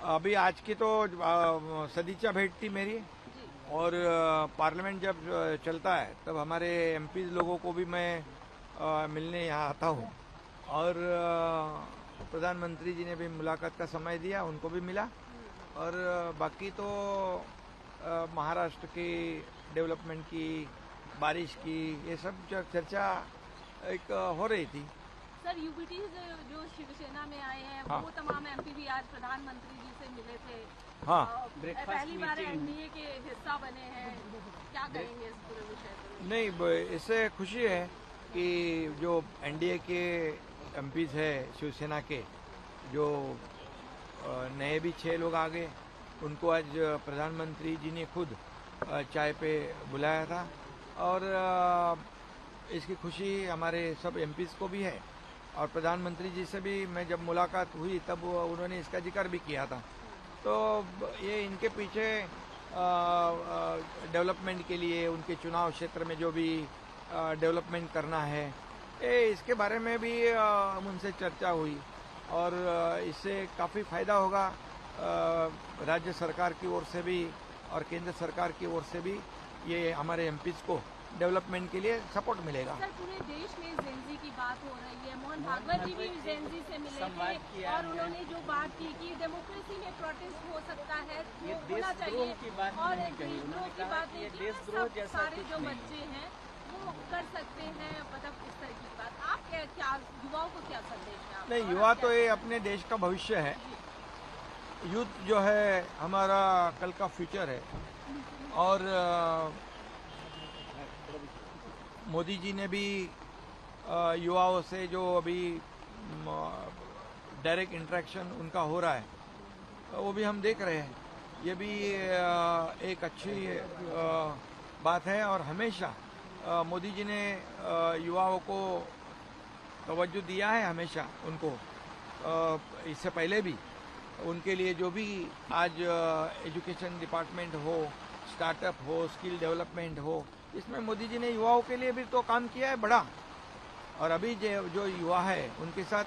अभी आज की तो सदीचा भेंट थी मेरी। और पार्लियामेंट जब चलता है तब हमारे एमपी लोगों को भी मैं मिलने यहाँ आता हूँ। और प्रधानमंत्री जी ने भी मुलाकात का समय दिया, उनको भी मिला। और बाकी तो महाराष्ट्र की डेवलपमेंट की, बारिश की, ये सब चर्चा एक हो रही थी। सर, यूबीटी जो शिवसेना में आए हैं, हाँ। वो तमाम एमपी भी आज प्रधानमंत्री जी से मिले थे। हाँ। पहली बार एनडीए के हिस्सा बने हैं, क्या कहेंगे इस पूरे विषय पर? नहीं, इससे खुशी है कि जो एनडीए के एमपीज है शिवसेना के, जो नए भी 6 लोग आ गए, उनको आज प्रधानमंत्री जी ने खुद चाय पे बुलाया था। और इसकी खुशी हमारे सब एमपीज को भी है। और प्रधानमंत्री जी से भी मैं जब मुलाकात हुई तब उन्होंने इसका जिक्र भी किया था। तो ये इनके पीछे डेवलपमेंट के लिए, उनके चुनाव क्षेत्र में जो भी डेवलपमेंट करना है, इसके बारे में भी उनसे चर्चा हुई। और इससे काफ़ी फायदा होगा राज्य सरकार की ओर से भी और केंद्र सरकार की ओर से भी। ये हमारे एमपीज को डेवलपमेंट के लिए सपोर्ट मिलेगा। सर, पूरे देश में जेनजी की बात हो रही है। मोहन भागवत जी भी जेनजी से मिले थे और उन्होंने जो बात की कि डेमोक्रेसी में प्रोटेस्ट हो सकता है, वो होना चाहिए। और देशद्रोह की बात नहीं की, सब सारे जो बच्चे हैं वो कर सकते हैं, मतलब इस तरह की बात। आप क्या युवाओं को क्या संदेश है? नहीं, युवा तो ये अपने देश का भविष्य है। यूथ जो है हमारा कल का फ्यूचर है। और मोदी जी ने भी युवाओं से जो अभी डायरेक्ट इंटरेक्शन उनका हो रहा है, वो भी हम देख रहे हैं। ये भी एक अच्छी बात है। और हमेशा मोदी जी ने युवाओं को तवज्जो दिया है, हमेशा उनको। इससे पहले भी उनके लिए जो भी आज एजुकेशन डिपार्टमेंट हो, स्टार्टअप हो, स्किल डेवलपमेंट हो, इसमें मोदी जी ने युवाओं के लिए भी तो काम किया है बड़ा। और अभी जो युवा है उनके साथ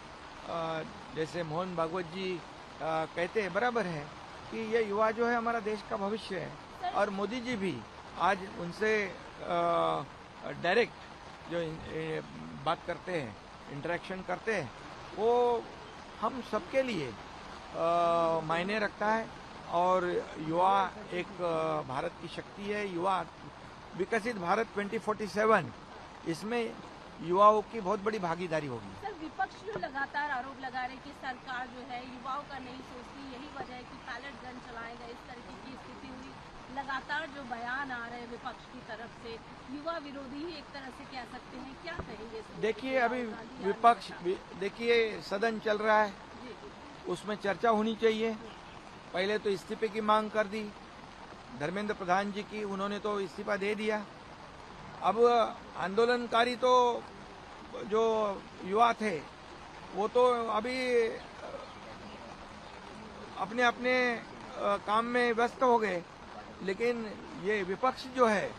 जैसे मोहन भागवत जी कहते हैं, बराबर है कि ये युवा जो है हमारा देश का भविष्य है। और मोदी जी भी आज उनसे डायरेक्ट जो बात करते हैं, इंटरेक्शन करते हैं, वो हम सबके लिए मायने रखता है। और युवा एक भारत की शक्ति है। युवा विकसित भारत 2047, इसमें युवाओं की बहुत बड़ी भागीदारी होगी। सर, विपक्ष जो लगातार आरोप लगा रहे कि सरकार जो है युवाओं का नहीं सोचती, यही वजह है कि पैलेट गन चलाए गए, इस तरीके की स्थिति हुई। लगातार जो बयान आ रहे हैं विपक्ष की तरफ से, युवा विरोधी ही एक तरह से कह सकते हैं, क्या कहेंगे? देखिए, अभी विपक्ष, देखिए सदन चल रहा है, उसमें चर्चा होनी चाहिए। पहले तो इस्तीफे की मांग कर दी धर्मेंद्र प्रधान जी की, उन्होंने तो इस्तीफा दे दिया। अब आंदोलनकारी तो जो युवा थे वो तो अभी अपने अपने काम में व्यस्त हो गए। लेकिन ये विपक्ष जो है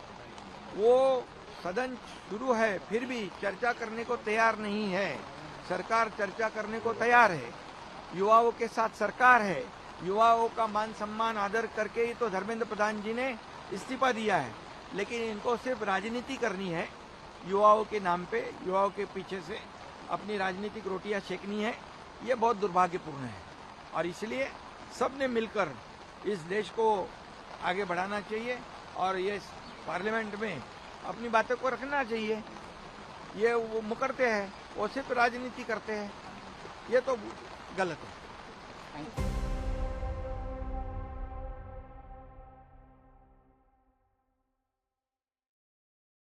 वो सदन शुरू है फिर भी चर्चा करने को तैयार नहीं है। सरकार चर्चा करने को तैयार है, युवाओं के साथ सरकार है। युवाओं का मान सम्मान आदर करके ही तो धर्मेंद्र प्रधान जी ने इस्तीफा दिया है। लेकिन इनको सिर्फ राजनीति करनी है, युवाओं के नाम पे, युवाओं के पीछे से अपनी राजनीतिक रोटियां सेकनी है। ये बहुत दुर्भाग्यपूर्ण है। और इसलिए सबने मिलकर इस देश को आगे बढ़ाना चाहिए और ये पार्लियामेंट में अपनी बातों को रखना चाहिए। ये वो मुकरते हैं, वो सिर्फ राजनीति करते हैं, ये तो गलत है।